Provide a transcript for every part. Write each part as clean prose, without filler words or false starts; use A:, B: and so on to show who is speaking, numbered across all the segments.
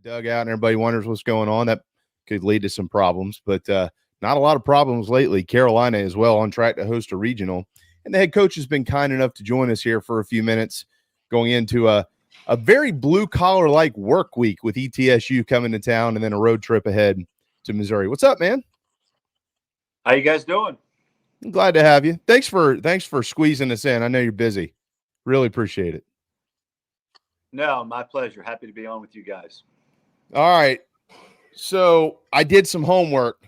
A: the dugout and everybody wonders what's going on. That could lead to some problems, but not a lot of problems lately. Carolina is well on track to host a regional, and the head coach has been kind enough to join us here for a few minutes going into a very blue-collar-like work week with ETSU coming to town and then a road trip ahead to Missouri. What's up, man?
B: How you guys doing?
A: I'm glad to have you. Thanks for squeezing us in. I know you're busy. Really appreciate it.
B: No, my pleasure. Happy to be on with you guys.
A: All right. So I did some homework.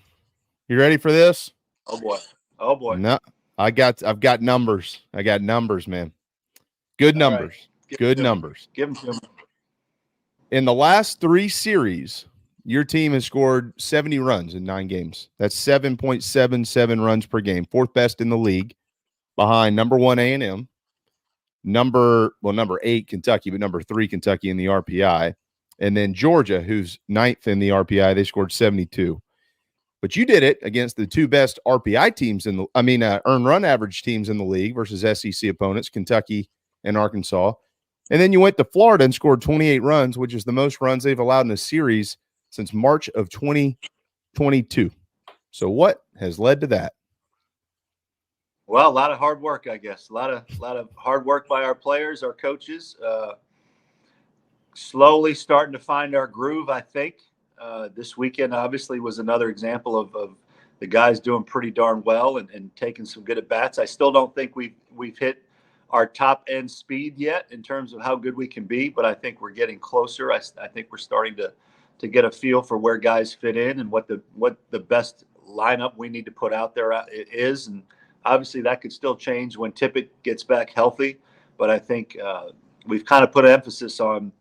A: You ready for this?
B: Oh boy. Oh boy.
A: No, I've got numbers. I got numbers, man. Good numbers.
B: Right.
A: Good numbers.
B: Give them to me.
A: In the last 3 series, your team has scored 70 runs in 9 games. That's 7.77 runs per game, 4th best in the league, behind number 1 A&M, number 8 Kentucky, but number 3 Kentucky in the RPI, and then Georgia, who's 9th in the RPI. They scored 72. But you did it against the 2 best RPI teams earned run average teams in the league versus SEC opponents, Kentucky and Arkansas. And then you went to Florida and scored 28 runs, which is the most runs they've allowed in a series since March of 2022. So what has led to that?
B: Well, a lot of hard work, I guess. A lot of hard work by our players, our coaches. Slowly starting to find our groove, I think. This weekend obviously was another example of the guys doing pretty darn well and taking some good at-bats. I still don't think we've hit our top-end speed yet in terms of how good we can be, but I think we're getting closer. I think we're starting to get a feel for where guys fit in and what the best lineup we need to put out there is. And obviously that could still change when Tippett gets back healthy, but I think we've kind of put an emphasis on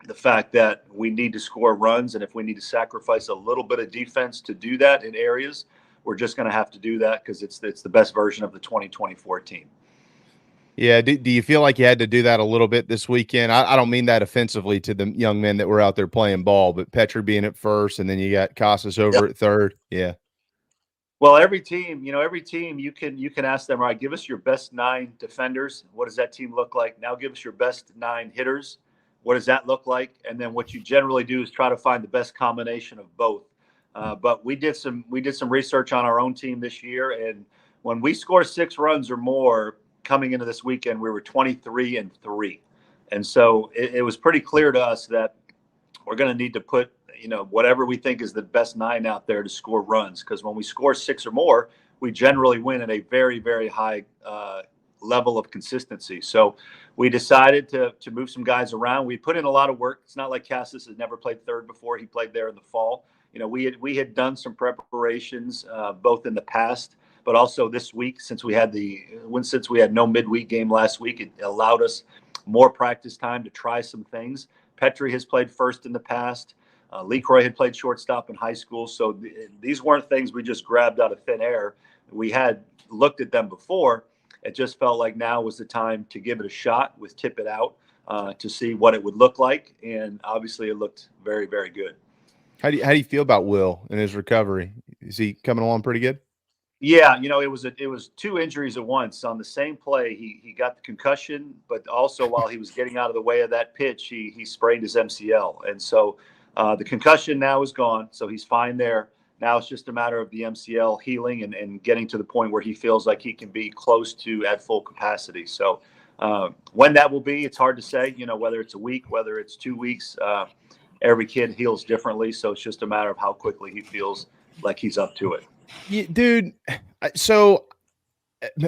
B: the fact that we need to score runs, and if we need to sacrifice a little bit of defense to do that in areas, we're just going to have to do that because it's the best version of the 2024 team.
A: Yeah, do you feel like you had to do that a little bit this weekend? I don't mean that offensively to the young men that were out there playing ball, but Petrie being at first, and then you got Casas over at third. Yeah.
B: Well, every team, you can ask them, all right, give us your best 9 defenders. What does that team look like? Now give us your best 9 hitters. What does that look like? And then what you generally do is try to find the best combination of both. But we did some research on our own team this year, and when we score 6 runs or more coming into this weekend, we were 23-3, and so it was pretty clear to us that we're going to need to put whatever we think is the best 9 out there to score runs, because when we score 6 or more, we generally win at a very, very high level of consistency. So we decided to move some guys around. We put in a lot of work. It's not like Casas has never played third before. He played there in the fall. We had done some preparations both in the past, but also this week, since we had no midweek game last week, it allowed us more practice time to try some things. Petrie has played first in the past. LeCroy had played shortstop in high school. So these weren't things we just grabbed out of thin air. We had looked at them before. It just felt like now was the time to give it a shot with Tippett out to see what it would look like. And obviously it looked very, very good.
A: How do you feel about Will and his recovery? Is he coming along pretty good?
B: Yeah, it was 2 injuries at once on the same play. He got the concussion, but also while he was getting out of the way of that pitch, he sprained his MCL. And so the concussion now is gone, so he's fine there. Now it's just a matter of the MCL healing and getting to the point where he feels like he can be close to at full capacity. So when that will be, it's hard to say, whether it's a week, whether it's 2 weeks. Every kid heals differently, so it's just a matter of how quickly he feels like he's up to it.
A: Yeah, dude, so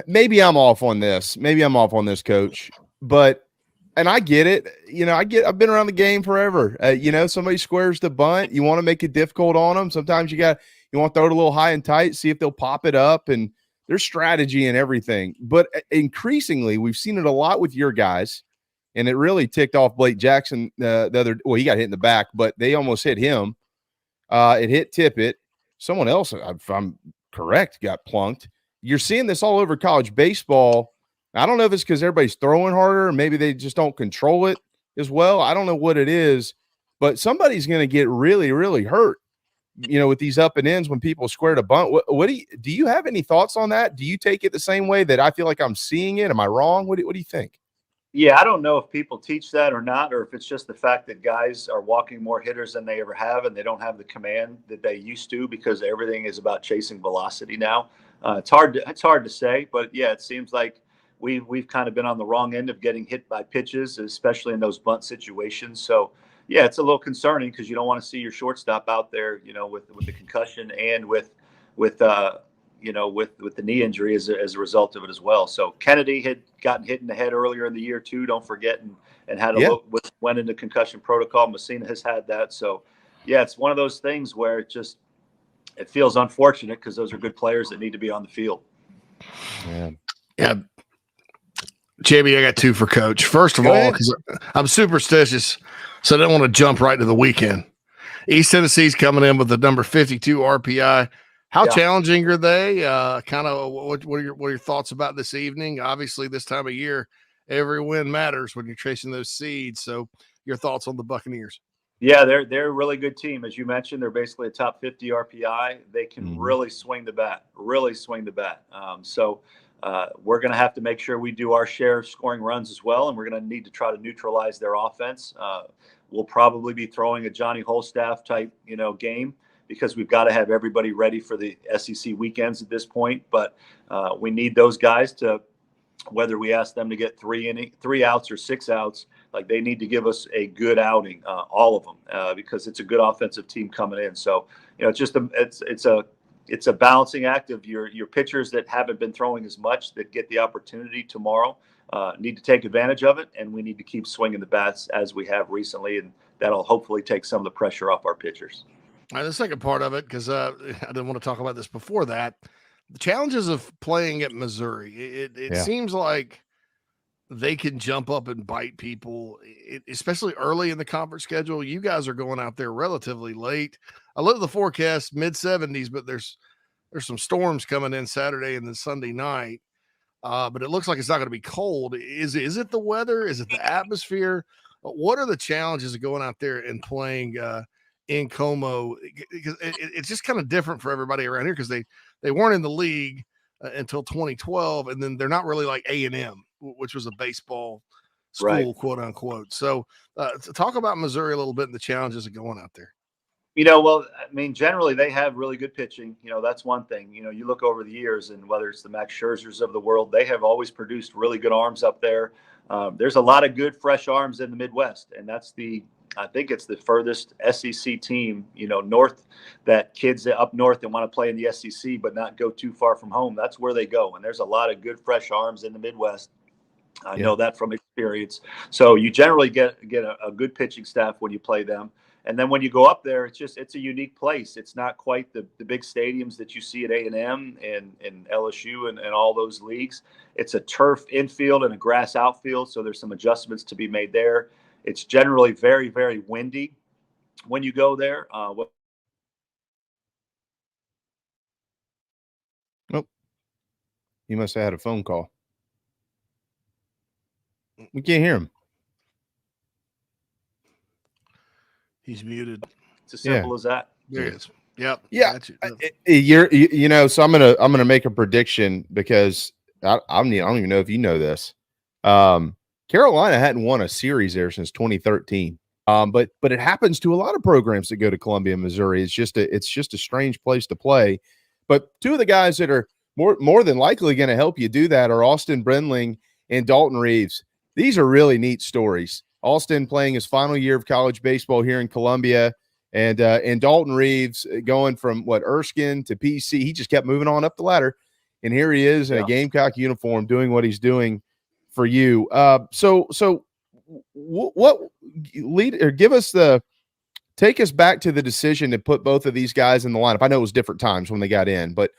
A: maybe I'm off on this. Coach. But and I get it. I've been around the game forever. Somebody squares the bunt, you want to make it difficult on them. Sometimes you want to throw it a little high and tight, see if they'll pop it up, and there's strategy and everything. But increasingly, we've seen it a lot with your guys, and it really ticked off Blake Jackson the other. Well, he got hit in the back, but they almost hit him. It hit Tippett. Someone else, if I'm correct, got plunked. You're seeing this all over college baseball. I don't know if it's because everybody's throwing harder, or maybe they just don't control it as well. I don't know what it is, but somebody's going to get really, really hurt, with these up and ins when people square to bunt. What do you have any thoughts on that? Do you take it the same way that I feel like I'm seeing it? Am I wrong? What do you think?
B: Yeah, I don't know if people teach that or not, or if it's just the fact that guys are walking more hitters than they ever have, and they don't have the command that they used to because everything is about chasing velocity now. It's hard to say, but yeah, it seems like we've kind of been on the wrong end of getting hit by pitches, especially in those bunt situations. So yeah, it's a little concerning because you don't want to see your shortstop out there, with the concussion and with the knee injury as a result of it as well. So Kennedy had gotten hit in the head earlier in the year too. Don't forget, and had a
A: Yeah.
B: look, went into concussion protocol. Messina has had that. So yeah, it's one of those things where it feels unfortunate because those are good players that need to be on the field.
C: Yeah. JB, I got two for Coach. First of all, because I'm superstitious, so I don't want to jump right to the weekend. East Tennessee's coming in with the number 52 RPI. How challenging are they? Kind of what are your thoughts about this evening? Obviously, this time of year, every win matters when you're chasing those seeds. So your thoughts on the Buccaneers?
B: Yeah, they're a really good team. As you mentioned, they're basically a top 50 RPI. They can really swing the bat, So we're going to have to make sure we do our share of scoring runs as well, and we're going to need to try to neutralize their offense. We'll probably be throwing a Johnny Holstaff type, game because we've got to have everybody ready for the SEC weekends at this point. But we need those guys to, whether we ask them to get 3 outs or 6 outs, like they need to give us a good outing, all of them, because it's a good offensive team coming in. So, it's a balancing act of your pitchers that haven't been throwing as much that get the opportunity tomorrow, need to take advantage of it. And we need to keep swinging the bats as we have recently. And that'll hopefully take some of the pressure off our pitchers.
C: All right, the second part of it, because I didn't want to talk about this before that, the challenges of playing at Missouri. It seems like they can jump up and bite people, especially early in the conference schedule. You guys are going out there relatively late. I look at the forecast, mid-70s, but there's some storms coming in Saturday and then Sunday night. But it looks like it's not going to be cold. Is it the weather? Is it the atmosphere? What are the challenges of going out there and playing in Como? Because it's just kind of different for everybody around here because they weren't in the league until 2012, and then they're not really like A&M, which was a baseball school, right, quote unquote. So talk about Missouri a little bit and the challenges of going out there.
B: Well, I mean, generally they have really good pitching. That's one thing. You look over the years, and whether it's the Max Scherzers of the world, they have always produced really good arms up there. There's a lot of good, fresh arms in the Midwest, and I think it's the furthest SEC team, north, that kids up north that want to play in the SEC but not go too far from home. That's where they go, and there's a lot of good, fresh arms in the Midwest. I know that from experience. So you generally get a good pitching staff when you play them. And then when you go up there, it's a unique place. It's not quite the big stadiums that you see at A&M and LSU and all those leagues. It's a turf infield and a grass outfield, so there's some adjustments to be made there. It's generally very, very windy when you go there.
A: Oh, you must have had a phone call. We can't hear him.
C: He's muted.
B: It's as simple as that.
C: There it is. Yep.
A: Yeah. So I'm gonna make a prediction because I don't even know if you know this. Carolina hadn't won a series there since 2013. But it happens to a lot of programs that go to Columbia, Missouri. It's just a strange place to play. But two of the guys that are more than likely going to help you do that are Austin Brenling and Dalton Reeves. These are really neat stories. Austin playing his final year of college baseball here in Columbia, and Dalton Reeves going from Erskine to PC. He just kept moving on up the ladder, and here he is in a Gamecock uniform doing what he's doing for you. So what lead or take us back to the decision to put both of these guys in the lineup. I know it was different times when they got in, but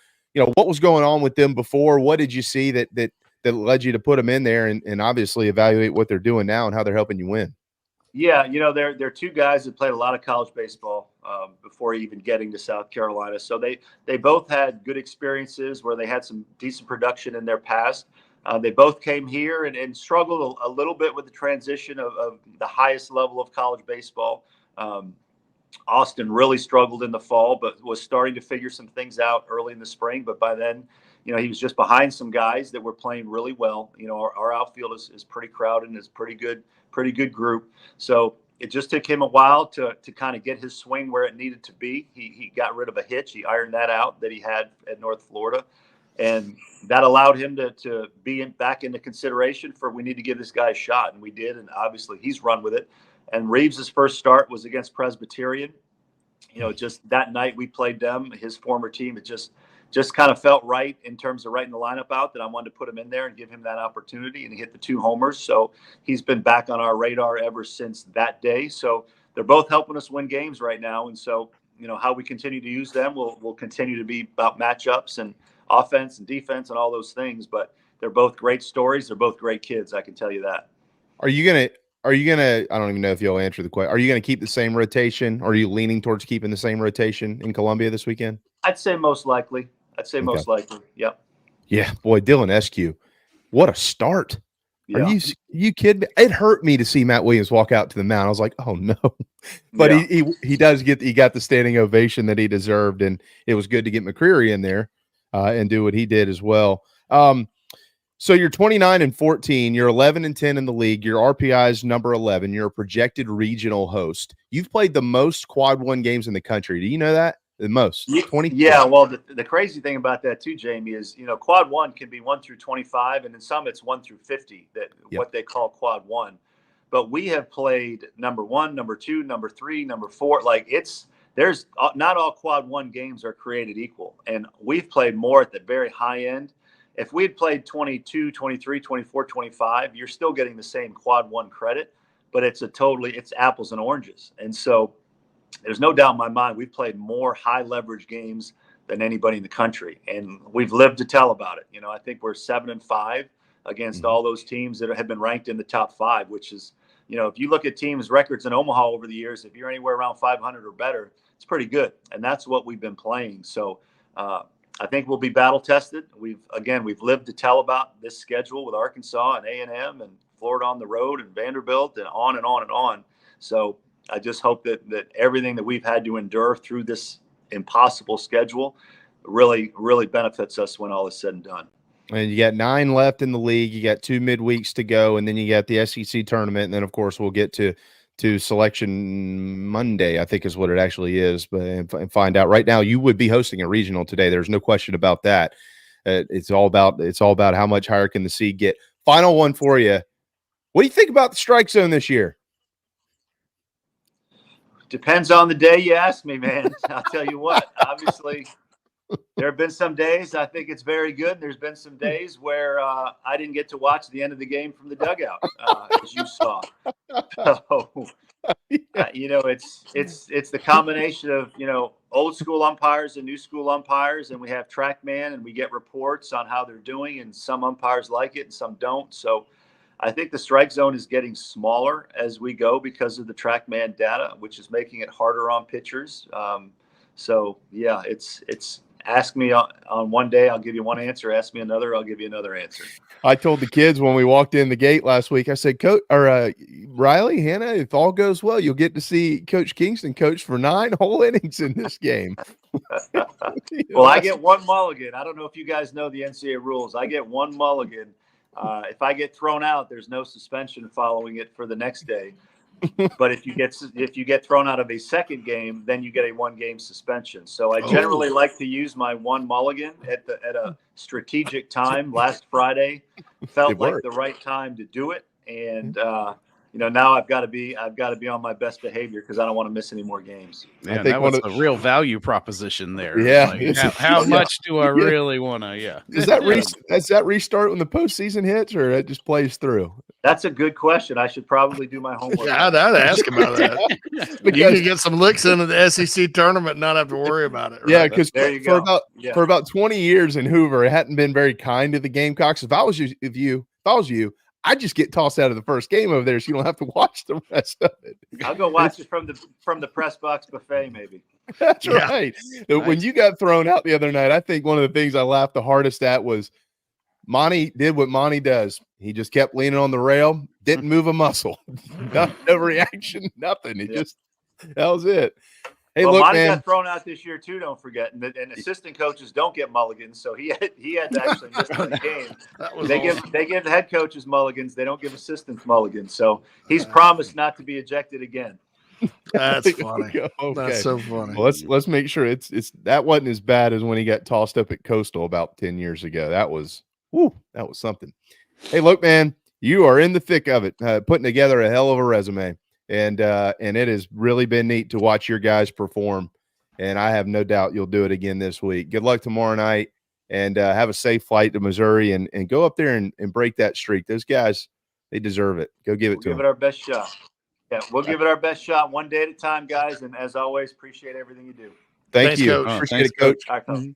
A: what was going on with them before? What did you see that led you to put them in there and obviously evaluate what they're doing now and how they're helping you win?
B: Yeah, they're two guys that played a lot of college baseball before even getting to South Carolina. So they both had good experiences where they had some decent production in their past. They both came here and struggled a little bit with the transition of the highest level of college baseball. Austin really struggled in the fall, but was starting to figure some things out early in the spring. But by then, he was just behind some guys that were playing really well. Our outfield is pretty crowded and is pretty good group. So it just took him a while to kind of get his swing where it needed to be. He got rid of a hitch. He ironed that out that he had at North Florida. And that allowed him to be back into consideration for, we need to give this guy a shot. And we did. And obviously he's run with it. And Reeves' first start was against Presbyterian. Just that night we played them, his former team. It just kind of felt right in terms of writing the lineup out that I wanted to put him in there and give him that opportunity. And he hit the 2 homers. So he's been back on our radar ever since that day. So they're both helping us win games right now. And so, how we continue to use them will continue to be about matchups and offense and defense and all those things. But they're both great stories. They're both great kids. I can tell you that.
A: Are you gonna, I don't even know if you'll answer the question. Are you going to keep the same rotation? Or are you leaning towards keeping the same rotation in Columbia this weekend?
B: I'd say most likely. Most likely. Yep.
A: Yeah. Boy, Dylan Eskew, what a start.
B: Yeah.
A: Are you kidding me? It hurt me to see Matt Williams walk out to the mound. I was like, oh no. But he got the standing ovation that he deserved. And it was good to get McCreary in there and do what he did as well. So you're 29-14, you're 11-10 in the league. Your RPI is number 11. You're a projected regional host. You've played the most quad 1 games in the country. Do you know that? The most 20.
B: Yeah. Well, the crazy thing about that too, Jamie, is, quad 1 can be 1 through 25. And in some it's 1 through 50 what they call quad 1. But we have played number 1, number 2, number 3, number 4. Like there's not all quad 1 games are created equal. And we've played more at the very high end. If we had played 22, 23, 24, 25, you're still getting the same quad 1 credit, but it's apples and oranges. And so there's no doubt in my mind, we've played more high leverage games than anybody in the country. And we've lived to tell about it. I think we're 7-5 against all those teams that have been ranked in the top 5, which is, if you look at teams' records in Omaha over the years, if you're anywhere around 500 or better, it's pretty good. And that's what we've been playing. So, I think we'll be battle tested. We've lived to tell about this schedule with Arkansas and A&M and Florida on the road and Vanderbilt and on and on and on. So I just hope that everything that we've had to endure through this impossible schedule really, really benefits us when all is said and done.
A: And you got 9 left in the league. You got 2 midweeks to go, and then you got the SEC tournament. And then, of course, we'll get to Selection Monday, I think is what it actually is, but and find out. Right now, you would be hosting a regional today. There's no question about that. It's all about how much higher can the seed get. Final one for you. What do you think about the strike zone this year?
B: Depends on the day you ask me, man. I'll tell you what. Obviously, there have been some days I think it's very good. There's been some days where I didn't get to watch the end of the game from the dugout, as you saw. So, it's the combination of, old school umpires and new school umpires, and we have TrackMan, and we get reports on how they're doing, and some umpires like it and some don't. So I think the strike zone is getting smaller as we go because of the TrackMan data, which is making it harder on pitchers. So yeah, it's ask me on one day, I'll give you one answer. Ask me another, I'll give you another answer.
A: I told the kids when we walked in the gate last week, I said, Riley, Hannah, if all goes well, you'll get to see Coach Kingston coach for 9 whole innings in this game.
B: Well, I get one mulligan. I don't know if you guys know the NCAA rules. I get one mulligan. If I get thrown out, there's no suspension following it for the next day. But if you get thrown out of a second game, then you get a 1-game suspension. So I generally like to use my one mulligan at a strategic time. Last Friday felt like the right time to do it, and now I've got to be on my best behavior because I don't want to miss any more games.
D: Man, I think that was a real value proposition there.
A: Yeah,
D: like, how much do I really want to? Yeah,
A: does that restart when the postseason hits, or it just plays through?
B: That's a good question. I should probably do my homework.
C: Yeah, I'd ask about that. Because you can get some licks into the SEC tournament and not have to worry about it. Right?
A: Yeah, because for about 20 years in Hoover, it hadn't been very kind to the Gamecocks. If I was you, I'd just get tossed out of the first game over there, so you don't have to watch the rest of it.
B: I'll go watch it from the press box buffet, maybe.
A: That's right. Nice. When you got thrown out the other night, I think one of the things I laughed the hardest at was Monty did what Monty does. He just kept leaning on the rail, didn't move a muscle. No reaction, nothing. That was it. Hey,
B: well,
A: look,
B: Monty
A: man.
B: got thrown out this year too. Don't forget, and assistant coaches don't get mulligans, so he had to actually miss that game. They give the head coaches mulligans. They don't give assistants mulligans. So he's promised not to be ejected again.
C: That's funny.
A: Okay.
C: That's so funny.
A: Well, let's make sure it's that wasn't as bad as when he got tossed up at Coastal about 10 years ago. That was something. Hey, look, man, you are in the thick of it, putting together a hell of a resume. And it has really been neat to watch your guys perform. And I have no doubt you'll do it again this week. Good luck tomorrow night, and have a safe flight to Missouri, and go up there and break that streak. Those guys, they deserve it. Go give it to them.
B: Give it our best shot. Yeah, we'll give it our best shot one day at a time, guys. And as always, appreciate everything you do.
A: Thank you.
C: Coach.
A: Appreciate it, Coach.
B: All right,